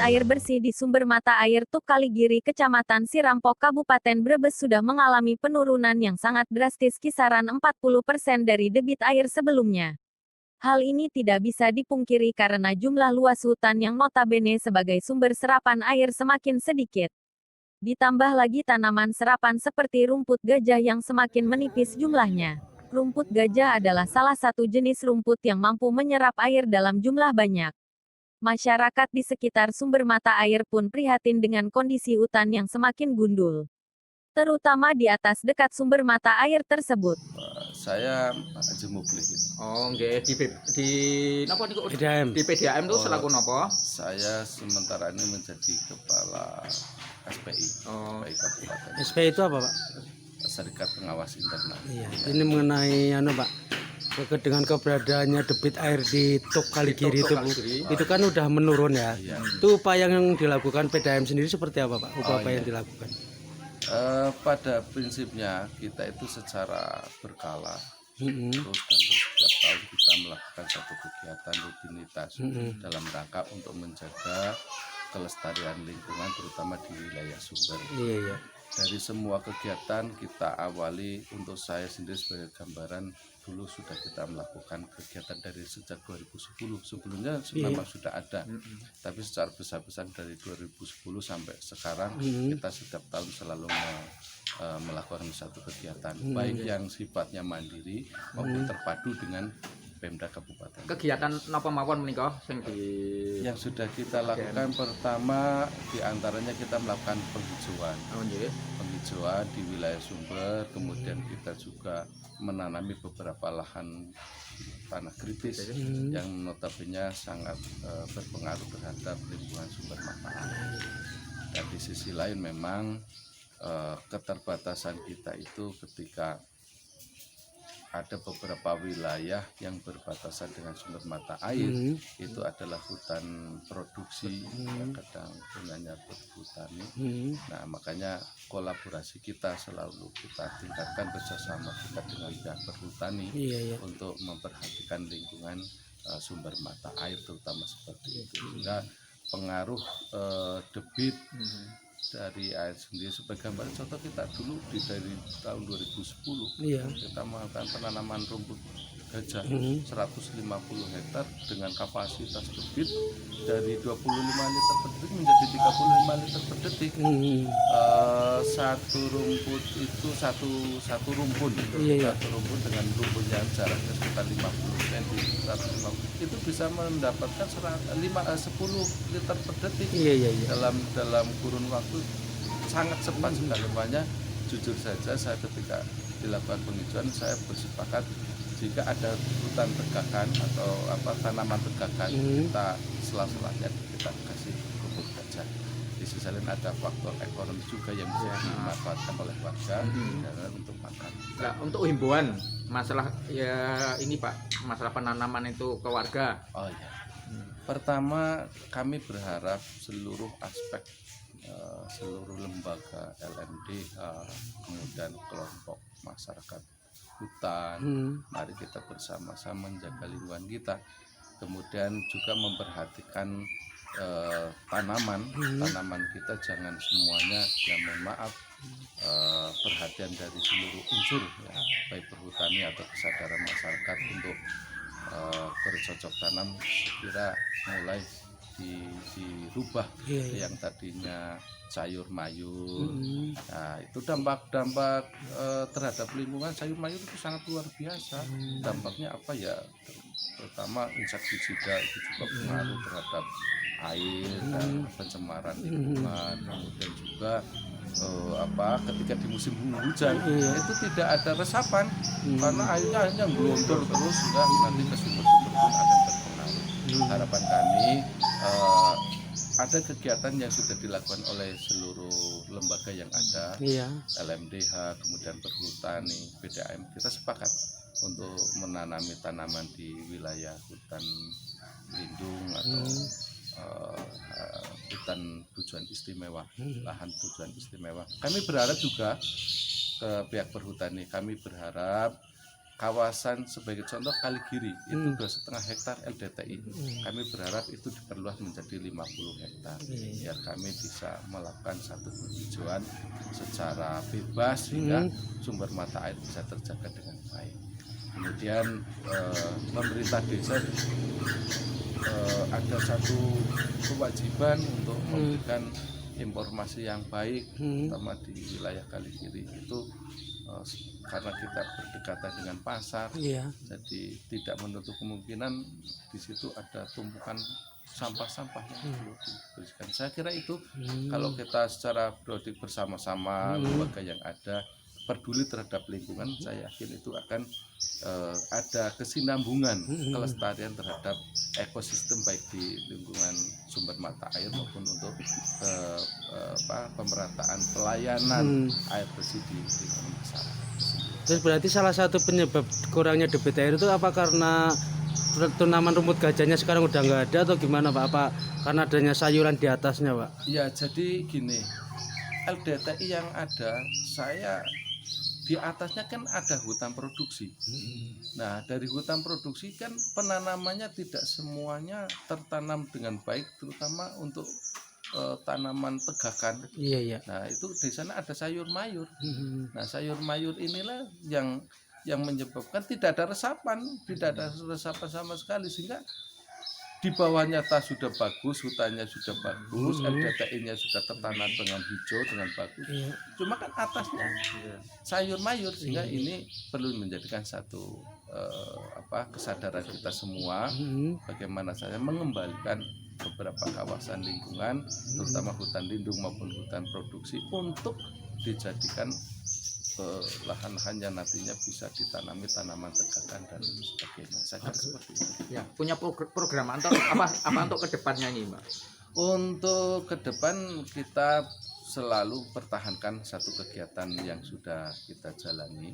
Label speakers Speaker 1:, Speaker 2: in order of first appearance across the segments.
Speaker 1: air bersih di sumber mata air Tuk Kaligiri Kecamatan Sirampok Kabupaten Brebes sudah mengalami penurunan yang sangat drastis kisaran 40% dari debit air sebelumnya. Hal ini tidak bisa dipungkiri karena jumlah luas hutan yang notabene sebagai sumber serapan air semakin sedikit. Ditambah lagi tanaman serapan seperti rumput gajah yang semakin menipis jumlahnya. Rumput gajah adalah salah satu jenis rumput yang mampu menyerap air dalam jumlah banyak. Masyarakat di sekitar sumber mata air pun prihatin dengan kondisi hutan yang semakin gundul, terutama di atas dekat sumber mata air tersebut.
Speaker 2: Saya Jemupli.
Speaker 3: Oh, nggih di napa niku?
Speaker 4: PDAM.
Speaker 3: Di PDAM itu selaku napa?
Speaker 2: Saya sementara ini menjadi kepala SPI.
Speaker 3: Oh.
Speaker 2: SPI Kabupaten.
Speaker 4: SPI itu apa, Pak?
Speaker 2: Serikat Pengawas Internal.
Speaker 4: Iya, ini mengenai Pak. Dengan keberadaannya debit air di Tuk Kaligiri
Speaker 3: Tuk Kaligiri.
Speaker 4: itu kan udah menurun ya.
Speaker 2: Iya.
Speaker 4: Itu upaya yang dilakukan PDAM sendiri seperti apa, Pak? Upaya yang
Speaker 2: iya.
Speaker 4: dilakukan.
Speaker 2: Pada prinsipnya kita itu secara berkala
Speaker 4: Mm-mm.
Speaker 2: terus dan terus setiap tahun kita melakukan satu kegiatan rutinitas dalam rangka untuk menjaga kelestarian lingkungan terutama di wilayah sumber.
Speaker 4: Iya, iya.
Speaker 2: Dari semua kegiatan kita awali, untuk saya sendiri sebagai gambaran, dulu sudah kita melakukan kegiatan dari sejak 2010. Sebelumnya memang sudah ada, tapi secara besar-besaran dari 2010 sampai sekarang kita setiap tahun selalu melakukan satu kegiatan, baik yang sifatnya mandiri maupun terpadu dengan Pemda Kabupaten.
Speaker 3: Kegiatan napa mawon menika sing di
Speaker 2: Yang sudah kita lakukan pertama diantaranya kita melakukan penghijauan.
Speaker 3: Oh nggih.
Speaker 2: Penghijauan di wilayah sumber, kemudian kita juga menanami beberapa lahan tanah kritis yang notabene sangat berpengaruh terhadap lingkungan sumber mata air. Dan di sisi lain memang keterbatasan kita itu ketika ada beberapa wilayah yang berbatasan dengan sumber mata air, itu adalah hutan produksi, yang kadang gunanya berhutani. Nah, makanya kolaborasi kita selalu kita tingkatkan kerjasama kita dengan pihak berhutani untuk memperhatikan lingkungan sumber mata air terutama seperti itu. Sehingga pengaruh debit dari air sendiri sebagai gambaran contoh, kita dulu dari tahun 2010 kita melakukan penanaman rumput gajah 150 hektar dengan kapasitas debit dari 25 liter per detik menjadi 35 liter per detik. Satu rumput itu satu rumpun dengan rumpun yang jaraknya sekitar 50 cm 150 itu bisa mendapatkan 10 liter per detik dalam kurun waktu sangat cepat sekali. Makanya jujur saja saya ketika dilakukan penghijauan saya bersepakat jika ada hutan tegakan atau tanaman tegakan kita sela-selanya kita kasih rumput gajah. Di sisi lain ada faktor ekonomi juga yang bisa dimanfaatkan oleh warga untuk makan.
Speaker 3: Nah, untuk himbauan masalah ya ini Pak, masalah penanaman itu ke warga.
Speaker 2: Oh ya. Pertama kami berharap seluruh aspek seluruh lembaga LMDH kemudian kelompok masyarakat hutan, mari kita bersama-sama menjaga lingkungan kita, kemudian juga memperhatikan tanaman kita jangan semuanya yang mohon maaf perhatian dari seluruh unsur ya, baik perhutani atau kesadaran masyarakat untuk bercocok tanam sekira mulai dirubah yang tadinya sayur mayur. Nah, itu dampak terhadap lingkungan sayur mayur itu sangat luar biasa. Dampaknya apa ya? Terutama insektisida itu juga pengaruh terhadap air dan pencemaran lingkungan. Kemudian juga ketika di musim hujan itu tidak ada resapan karena airnya hanya gelontor terus sehingga nanti ke sumber-sumber pun akan terpengaruh. Harapan kami ada kegiatan yang sudah dilakukan oleh seluruh lembaga yang ada, LMDH, kemudian perhutani, PDAM, kita sepakat untuk menanami tanaman di wilayah hutan lindung atau hutan tujuan istimewa, lahan tujuan istimewa. Kami berharap juga ke pihak perhutani, kami berharap kawasan sebagai contoh Kaligiri itu 2,5 hektar LDTI. Kami berharap itu diperluas menjadi 50 hektar biar kami bisa melakukan satu penghijauan secara bebas sehingga sumber mata air bisa terjaga dengan baik. Kemudian pemerintah desa ada satu kewajiban untuk memberikan informasi yang baik, terutama di wilayah Kaligiri itu karena kita berdekatan dengan pasar, jadi tidak menutup kemungkinan di situ ada tumpukan sampah-sampah yang perlu dibersihkan. Saya kira itu kalau kita secara produktif bersama-sama lembaga yang ada peduli terhadap lingkungan, saya yakin itu akan ada kesinambungan kelestarian terhadap ekosistem baik di lingkungan sumber mata air maupun untuk pemerataan pelayanan air bersih di lingkungan masyarakat.
Speaker 4: Terus berarti salah satu penyebab kurangnya debit air itu apa karena tanaman rumput gajahnya sekarang udah nggak ada atau gimana Pak? Apa karena adanya sayuran di atasnya Pak?
Speaker 2: Ya jadi gini, LDTI yang ada saya di atasnya kan ada hutan produksi. Nah dari hutan produksi kan penanamannya tidak semuanya tertanam dengan baik, terutama untuk tanaman tegakan.
Speaker 4: Iya.
Speaker 2: Nah itu di sana ada sayur mayur. Nah sayur mayur inilah yang menyebabkan tidak ada resapan sama sekali, sehingga di bawahnya sudah bagus, hutannya sudah bagus, LDTI-nya sudah tertanam dengan hijau dengan bagus. Cuma kan atasnya sayur mayur, sehingga ini perlu menjadikan satu kesadaran kita semua bagaimana saya mengembalikan beberapa kawasan lingkungan, terutama hutan lindung maupun hutan produksi untuk dijadikan lahan-lahan yang nantinya bisa ditanami tanaman tegakan dan sebagainya. Saya kira seperti itu.
Speaker 3: Ya, punya program atau apa untuk kedepannya ini, Mbak?
Speaker 2: Untuk ke depan kita selalu pertahankan satu kegiatan yang sudah kita jalani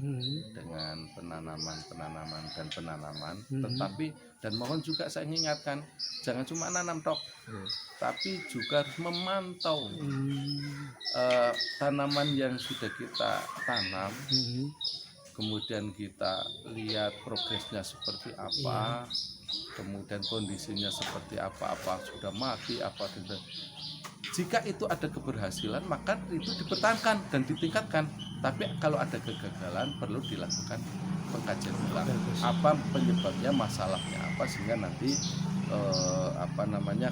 Speaker 2: dengan penanaman dan penanaman, tetapi dan mohon juga saya ingatkan jangan cuma nanam tok, tapi juga harus memantau tanaman yang sudah kita tanam, kemudian kita lihat progresnya seperti apa, kemudian kondisinya seperti apa sudah mati, apa tidak. Jika itu ada keberhasilan, maka itu dipertahankan dan ditingkatkan. Tapi kalau ada kegagalan, perlu dilakukan pengkajian ulang. Apa penyebabnya, masalahnya apa, sehingga nanti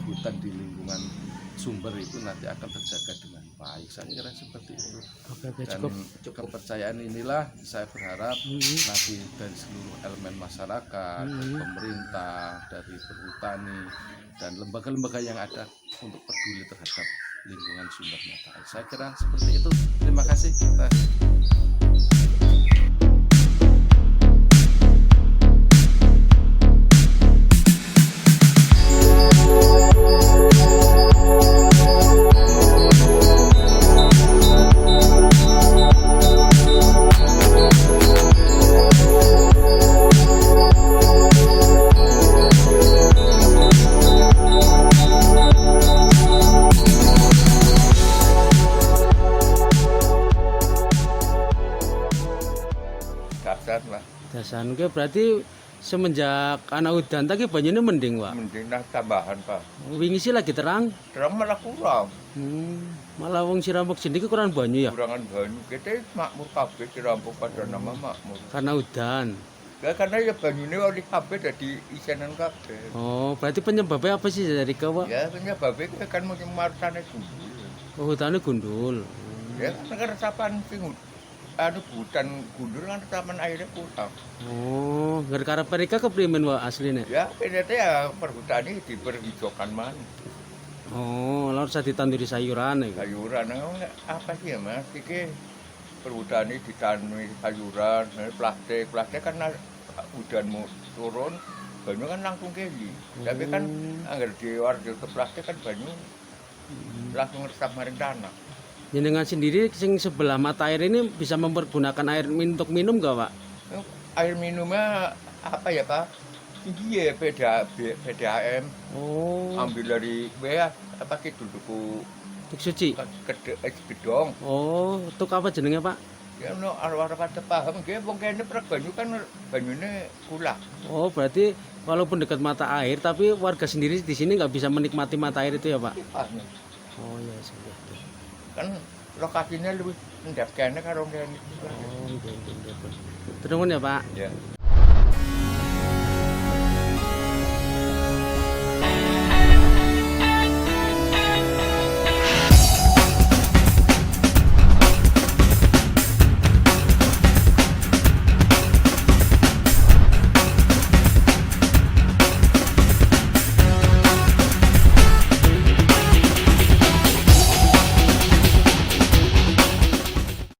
Speaker 2: hutan di lingkungan sumber itu nanti akan terjaga dengan baik. Saya kira seperti itu. Dan kepercayaan inilah saya berharap nanti dari seluruh elemen masyarakat, dari pemerintah, dari perhutani, dan lembaga-lembaga yang ada untuk peduli terhadap lingkungan sumber mata air. Saya kira seperti itu. Terima kasih.
Speaker 4: Dasan ke berarti semenjak anak udan tadi banyaknya mending Pak.
Speaker 5: Mending nah tambahan Pak.
Speaker 4: Wingi sih lagi terang.
Speaker 5: Terang malah kurang.
Speaker 4: Malah wong Sirampok sini kurang banyu ya.
Speaker 5: Kurangan banyu. Kita makmur kabeh Sirampok pada nama makmur.
Speaker 4: Karena udan.
Speaker 5: Ya karena ya banyune oleh kabeh dadi isenan kabeh.
Speaker 4: Oh, berarti penyebabnya apa sih dari kau?
Speaker 5: Ya penyebabnya kan menyemar tanah gundul.
Speaker 4: Oh, hutannya gundul.
Speaker 5: Ya karena resapan sing hutan gundul kan resapan airnya kurang.
Speaker 4: Oh, gara-gara mereka keprimen Pak aslinya.
Speaker 5: Ya ternyata ya perhutani diperhijaukan man.
Speaker 4: Oh, lalu bisa ditanduri sayuran ya.
Speaker 5: Sayuran apa sih ya Mas? Iki perhutani ditanami sayuran, plastik kan udan mau turun, banyu kan langsung keli. Tapi kan agar di warga ke plastik kan banyu langsung resap maring tanah.
Speaker 4: Jenengan sendiri sing sebelah mata air ini bisa mempergunakan air untuk minum nggak Pak?
Speaker 5: Air minumnya apa ya Pak? Tinggi ya PDAM.
Speaker 4: Oh.
Speaker 5: Ambil dari apa gitu tuku
Speaker 4: Untuk suci.
Speaker 5: gedong.
Speaker 4: Oh, untuk apa jenengnya Pak?
Speaker 5: Ya ono arwah pada paham nggih wong kene prek banyu kan banyune kulah.
Speaker 4: Oh, berarti walaupun dekat mata air tapi warga sendiri di sini nggak bisa menikmati mata air itu ya, Pak?
Speaker 5: Anu,
Speaker 4: Oh iya, sudah.
Speaker 5: kan lokasinya lebih endap kene karo kene.
Speaker 4: Oh, iya. Terus ya, Pak.
Speaker 5: Ya.